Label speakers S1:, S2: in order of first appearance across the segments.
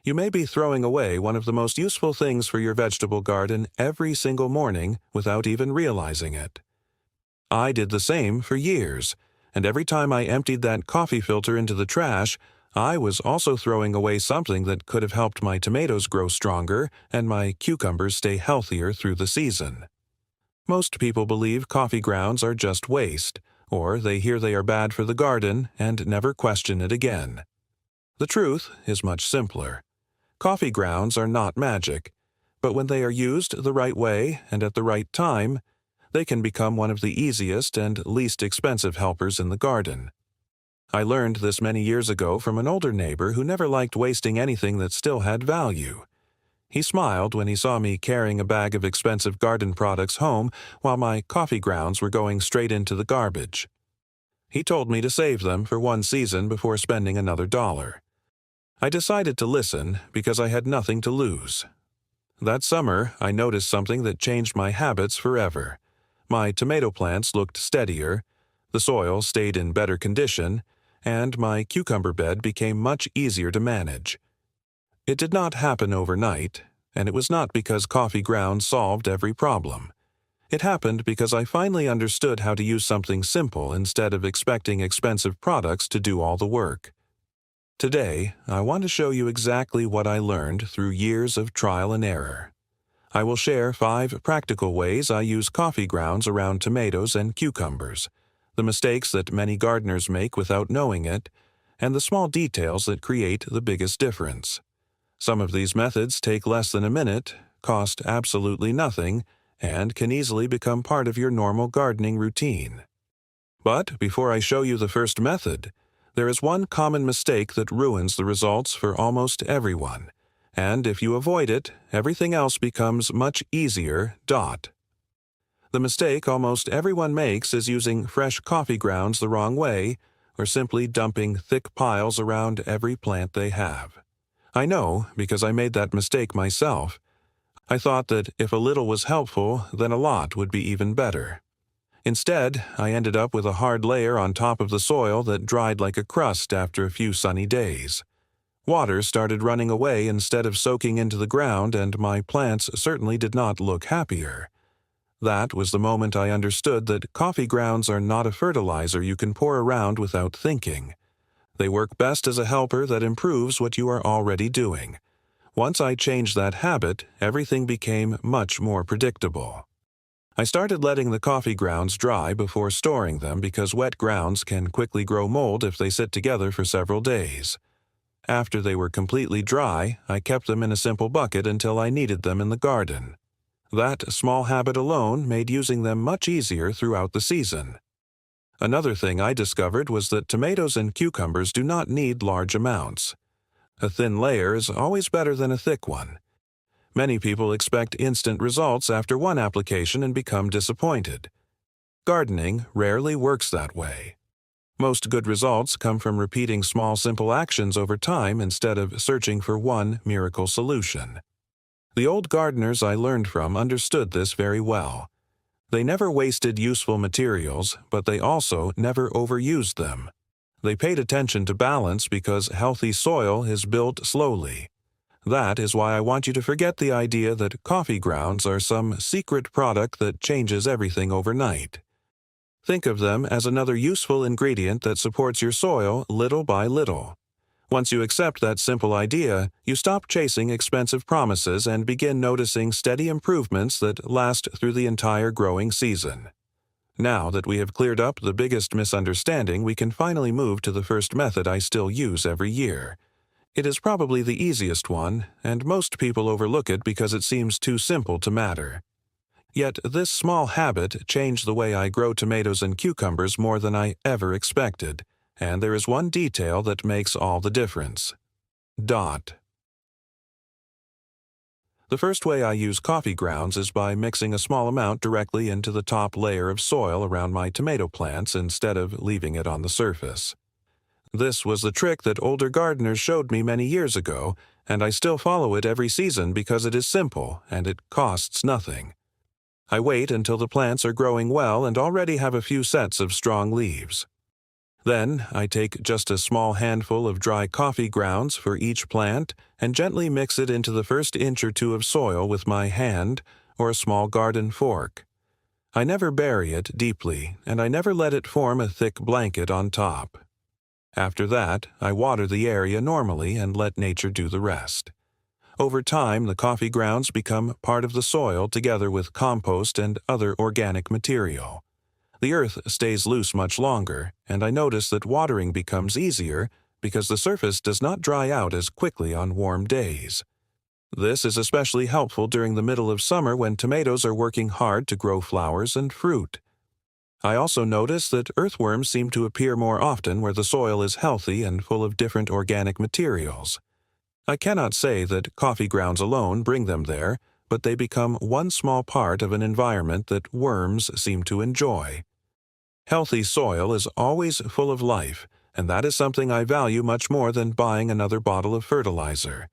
S1: You may be throwing away one of the most useful things for your vegetable garden every single morning without even realizing it. I did the same for years, and every time I emptied that coffee filter into the trash, I was also throwing away something that could have helped my tomatoes grow stronger and my cucumbers stay healthier through the season. Most people believe coffee grounds are just waste, or they hear they are bad for the garden and never question it again. The truth is much simpler. Coffee grounds are not magic, but when they are used the right way and at the right time, they can become one of the easiest and least expensive helpers in the garden. I learned this many years ago from an older neighbor who never liked wasting anything that still had value. He smiled when he saw me carrying a bag of expensive garden products home while my coffee grounds were going straight into the garbage. He told me to save them for one season before spending another dollar. I decided to listen because I had nothing to lose. That summer, I noticed something that changed my habits forever. My tomato plants looked steadier, the soil stayed in better condition, and my cucumber bed became much easier to manage. It did not happen overnight, and it was not because coffee grounds solved every problem. It happened because I finally understood how to use something simple instead of expecting expensive products to do all the work. Today, I want to show you exactly what I learned through years of trial and error. I will share 5 practical ways I use coffee grounds around tomatoes and cucumbers, the mistakes that many gardeners make without knowing it, and the small details that create the biggest difference. Some of these methods take less than a minute, cost absolutely nothing, and can easily become part of your normal gardening routine. But before I show you the first method, there is one common mistake that ruins the results for almost everyone, and if you avoid it, everything else becomes much easier. The mistake almost everyone makes is using fresh coffee grounds the wrong way, or simply dumping thick piles around every plant they have. I know, because I made that mistake myself. I thought that if a little was helpful, then a lot would be even better. Instead, I ended up with a hard layer on top of the soil that dried like a crust after a few sunny days. Water started running away instead of soaking into the ground, and my plants certainly did not look happier. That was the moment I understood that coffee grounds are not a fertilizer you can pour around without thinking. They work best as a helper that improves what you are already doing. Once I changed that habit, everything became much more predictable. I started letting the coffee grounds dry before storing them because wet grounds can quickly grow mold if they sit together for several days. After they were completely dry, I kept them in a simple bucket until I needed them in the garden. That small habit alone made using them much easier throughout the season. Another thing I discovered was that tomatoes and cucumbers do not need large amounts. A thin layer is always better than a thick one. Many people expect instant results after one application and become disappointed. Gardening rarely works that way. Most good results come from repeating small, simple actions over time instead of searching for one miracle solution. The old gardeners I learned from understood this very well. They never wasted useful materials, but they also never overused them. They paid attention to balance because healthy soil is built slowly. That is why I want you to forget the idea that coffee grounds are some secret product that changes everything overnight. Think of them as another useful ingredient that supports your soil little by little. Once you accept that simple idea, you stop chasing expensive promises and begin noticing steady improvements that last through the entire growing season. Now that we have cleared up the biggest misunderstanding, we can finally move to the first method I still use every year. It is probably the easiest one, and most people overlook it because it seems too simple to matter. Yet this small habit changed the way I grow tomatoes and cucumbers more than I ever expected, and there is one detail that makes all the difference. The first way I use coffee grounds is by mixing a small amount directly into the top layer of soil around my tomato plants instead of leaving it on the surface. This was the trick that older gardeners showed me many years ago, and I still follow it every season because it is simple and it costs nothing. I wait until the plants are growing well and already have a few sets of strong leaves. Then I take just a small handful of dry coffee grounds for each plant and gently mix it into the first inch or two of soil with my hand or a small garden fork. I never bury it deeply, and I never let it form a thick blanket on top. After that, I water the area normally and let nature do the rest. Over time, the coffee grounds become part of the soil together with compost and other organic material. The earth stays loose much longer, and I notice that watering becomes easier because the surface does not dry out as quickly on warm days. This is especially helpful during the middle of summer when tomatoes are working hard to grow flowers and fruit. I also notice that earthworms seem to appear more often where the soil is healthy and full of different organic materials. I cannot say that coffee grounds alone bring them there, but they become one small part of an environment that worms seem to enjoy. Healthy soil is always full of life, and that is something I value much more than buying another bottle of fertilizer.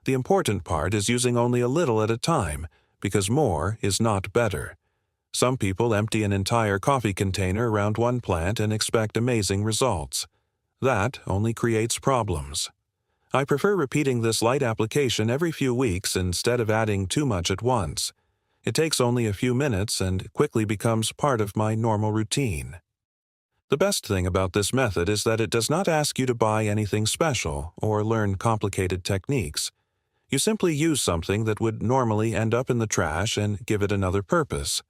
S1: The important part is using only a little at a time, because more is not better. Some people empty an entire coffee container around one plant and expect amazing results. That only creates problems. I prefer repeating this light application every few weeks instead of adding too much at once. It takes only a few minutes and quickly becomes part of my normal routine. The best thing about this method is that it does not ask you to buy anything special or learn complicated techniques. You simply use something that would normally end up in the trash and give it another purpose.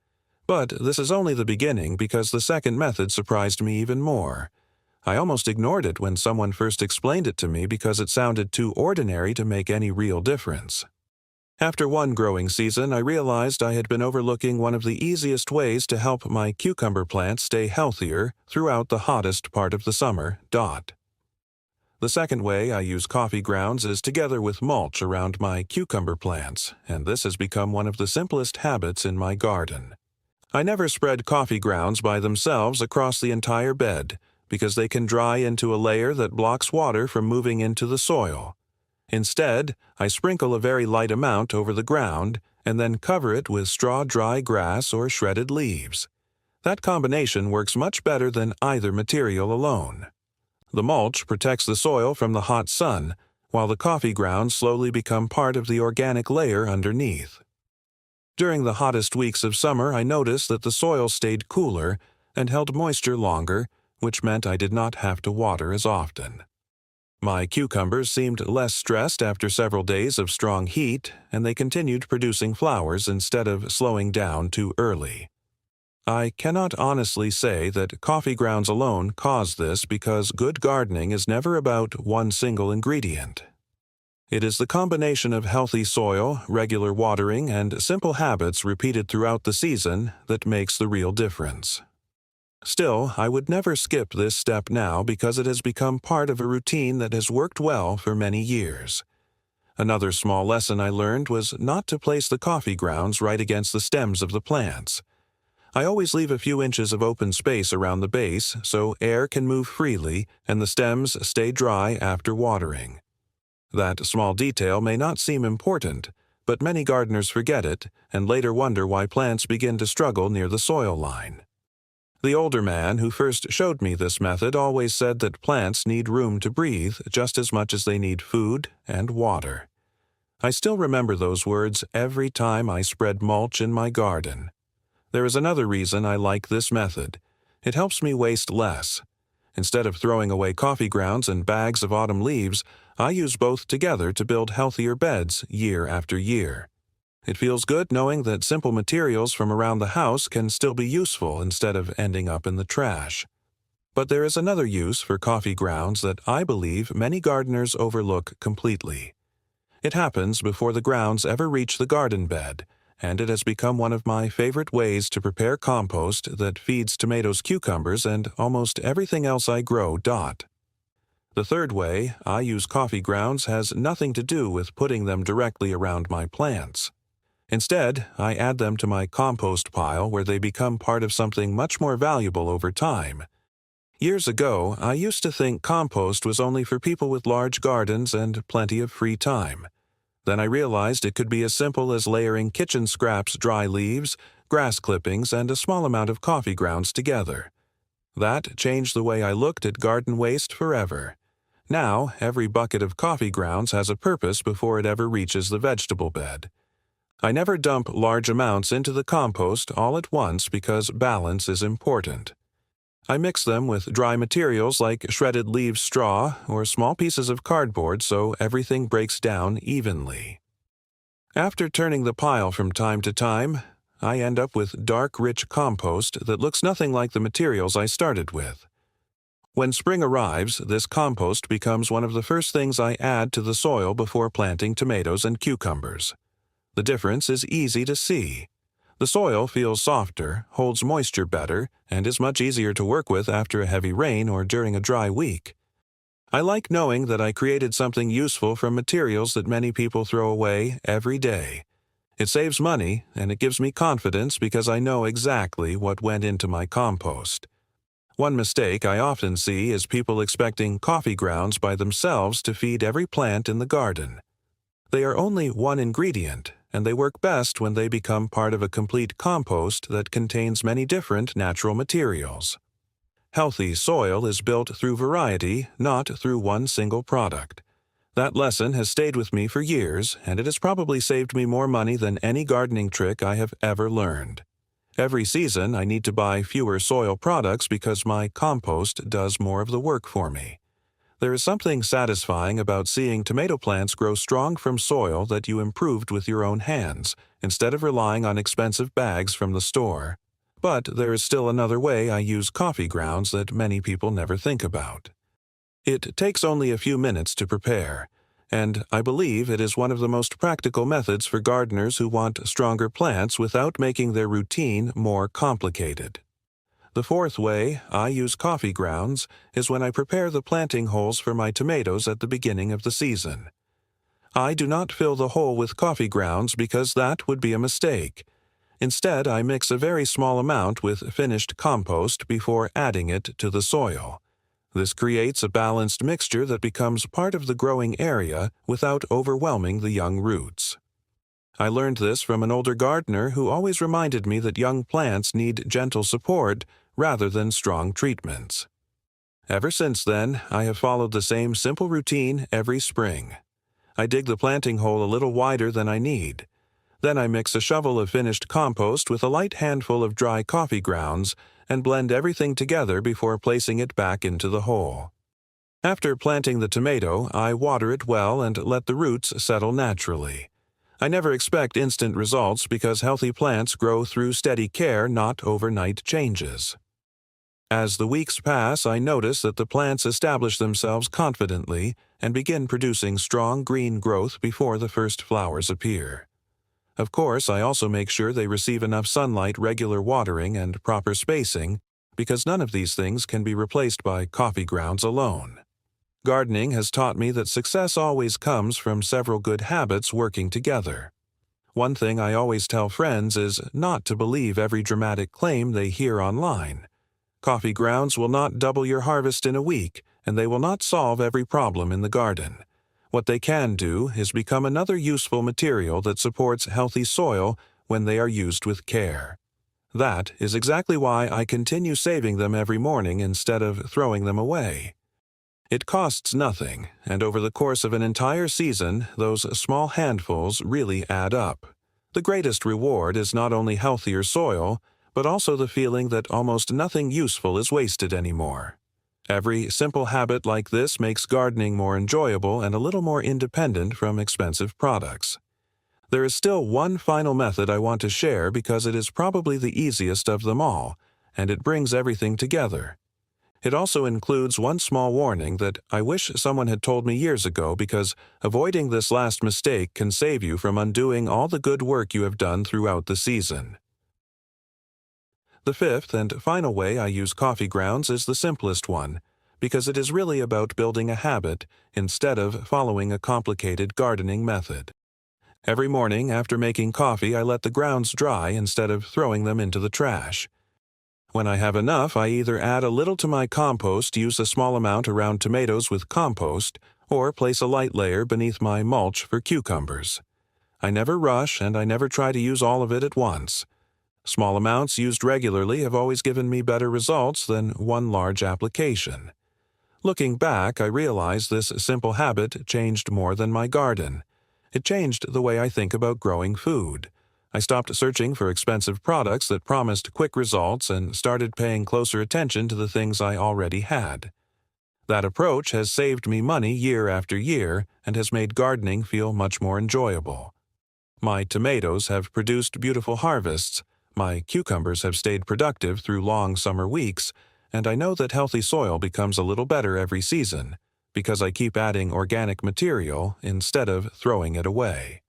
S1: But this is only the beginning because the second method surprised me even more. I almost ignored it when someone first explained it to me because it sounded too ordinary to make any real difference. After one growing season, I realized I had been overlooking one of the easiest ways to help my cucumber plants stay healthier throughout the hottest part of the summer. The second way I use coffee grounds is together with mulch around my cucumber plants, and this has become one of the simplest habits in my garden. I never spread coffee grounds by themselves across the entire bed, because they can dry into a layer that blocks water from moving into the soil. Instead, I sprinkle a very light amount over the ground and then cover it with straw-dry grass or shredded leaves. That combination works much better than either material alone. The mulch protects the soil from the hot sun, while the coffee grounds slowly become part of the organic layer underneath. During the hottest weeks of summer, I noticed that the soil stayed cooler and held moisture longer, which meant I did not have to water as often. My cucumbers seemed less stressed after several days of strong heat, and they continued producing flowers instead of slowing down too early. I cannot honestly say that coffee grounds alone caused this because good gardening is never about one single ingredient. It is the combination of healthy soil, regular watering, and simple habits repeated throughout the season that makes the real difference. Still, I would never skip this step now because it has become part of a routine that has worked well for many years. Another small lesson I learned was not to place the coffee grounds right against the stems of the plants. I always leave a few inches of open space around the base so air can move freely and the stems stay dry after watering. That small detail may not seem important, but many gardeners forget it and later wonder why plants begin to struggle near the soil line. The older man who first showed me this method always said that plants need room to breathe just as much as they need food and water. I still remember those words every time I spread mulch in my garden. There is another reason I like this method. It helps me waste less. Instead of throwing away coffee grounds and bags of autumn leaves, I use both together to build healthier beds year after year. It feels good knowing that simple materials from around the house can still be useful instead of ending up in the trash. But there is another use for coffee grounds that I believe many gardeners overlook completely. It happens before the grounds ever reach the garden bed, and it has become one of my favorite ways to prepare compost that feeds tomatoes, cucumbers, and almost everything else I grow. The third way I use coffee grounds has nothing to do with putting them directly around my plants. Instead, I add them to my compost pile where they become part of something much more valuable over time. Years ago, I used to think compost was only for people with large gardens and plenty of free time. Then I realized it could be as simple as layering kitchen scraps, dry leaves, grass clippings, and a small amount of coffee grounds together. That changed the way I looked at garden waste forever. Now, every bucket of coffee grounds has a purpose before it ever reaches the vegetable bed. I never dump large amounts into the compost all at once because balance is important. I mix them with dry materials like shredded leaf straw or small pieces of cardboard so everything breaks down evenly. After turning the pile from time to time, I end up with dark, rich compost that looks nothing like the materials I started with. When spring arrives, this compost becomes one of the first things I add to the soil before planting tomatoes and cucumbers. The difference is easy to see. The soil feels softer, holds moisture better, and is much easier to work with after a heavy rain or during a dry week. I like knowing that I created something useful from materials that many people throw away every day. It saves money, and it gives me confidence because I know exactly what went into my compost. One mistake I often see is people expecting coffee grounds by themselves to feed every plant in the garden. They are only one ingredient, and they work best when they become part of a complete compost that contains many different natural materials. Healthy soil is built through variety, not through one single product. That lesson has stayed with me for years, and it has probably saved me more money than any gardening trick I have ever learned. Every season, I need to buy fewer soil products because my compost does more of the work for me. There is something satisfying about seeing tomato plants grow strong from soil that you improved with your own hands, instead of relying on expensive bags from the store. But there is still another way I use coffee grounds that many people never think about. It takes only a few minutes to prepare, and I believe it is one of the most practical methods for gardeners who want stronger plants without making their routine more complicated. The fourth way I use coffee grounds is when I prepare the planting holes for my tomatoes at the beginning of the season. I do not fill the hole with coffee grounds because that would be a mistake. Instead, I mix a very small amount with finished compost before adding it to the soil. This creates a balanced mixture that becomes part of the growing area without overwhelming the young roots. I learned this from an older gardener who always reminded me that young plants need gentle support rather than strong treatments. Ever since then, I have followed the same simple routine every spring. I dig the planting hole a little wider than I need. Then I mix a shovel of finished compost with a light handful of dry coffee grounds and blend everything together before placing it back into the hole. After planting the tomato, I water it well and let the roots settle naturally. I never expect instant results because healthy plants grow through steady care, not overnight changes. As the weeks pass, I notice that the plants establish themselves confidently and begin producing strong green growth before the first flowers appear. Of course, I also make sure they receive enough sunlight, regular watering, and proper spacing, because none of these things can be replaced by coffee grounds alone. Gardening has taught me that success always comes from several good habits working together. One thing I always tell friends is not to believe every dramatic claim they hear online. Coffee grounds will not double your harvest in a week, and they will not solve every problem in the garden. What they can do is become another useful material that supports healthy soil when they are used with care. That is exactly why I continue saving them every morning instead of throwing them away. It costs nothing, and over the course of an entire season, those small handfuls really add up. The greatest reward is not only healthier soil, but also the feeling that almost nothing useful is wasted anymore. Every simple habit like this makes gardening more enjoyable and a little more independent from expensive products. There is still one final method I want to share because it is probably the easiest of them all, and it brings everything together. It also includes one small warning that I wish someone had told me years ago because avoiding this last mistake can save you from undoing all the good work you have done throughout the season. The fifth and final way I use coffee grounds is the simplest one, because it is really about building a habit instead of following a complicated gardening method. Every morning after making coffee, I let the grounds dry instead of throwing them into the trash. When I have enough, I either add a little to my compost, use a small amount around tomatoes with compost, or place a light layer beneath my mulch for cucumbers. I never rush and I never try to use all of it at once. Small amounts used regularly have always given me better results than one large application. Looking back, I realize this simple habit changed more than my garden. It changed the way I think about growing food. I stopped searching for expensive products that promised quick results and started paying closer attention to the things I already had. That approach has saved me money year after year and has made gardening feel much more enjoyable. My tomatoes have produced beautiful harvests, my cucumbers have stayed productive through long summer weeks, and I know that healthy soil becomes a little better every season because I keep adding organic material instead of throwing it away.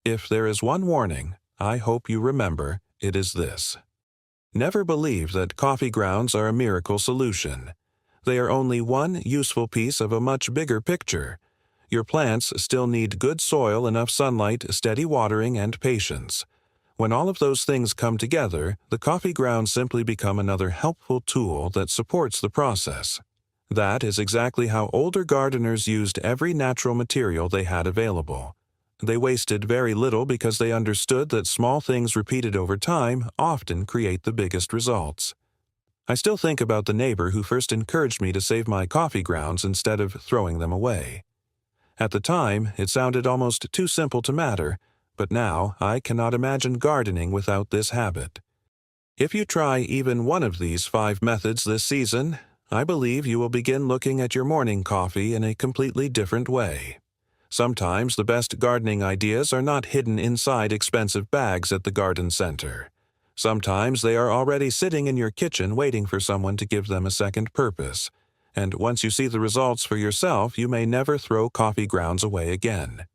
S1: If there is one warning, I hope you remember, it is this. Never believe that coffee grounds are a miracle solution. They are only one useful piece of a much bigger picture. Your plants still need good soil, enough sunlight, steady watering, and patience. When all of those things come together, the coffee grounds simply become another helpful tool that supports the process. That is exactly how older gardeners used every natural material they had available. They wasted very little because they understood that small things repeated over time often create the biggest results. I still think about the neighbor who first encouraged me to save my coffee grounds instead of throwing them away. At the time, it sounded almost too simple to matter, but now I cannot imagine gardening without this habit. If you try even one of these 5 methods this season, I believe you will begin looking at your morning coffee in a completely different way. Sometimes the best gardening ideas are not hidden inside expensive bags at the garden center. Sometimes they are already sitting in your kitchen waiting for someone to give them a second purpose. And once you see the results for yourself, you may never throw coffee grounds away again.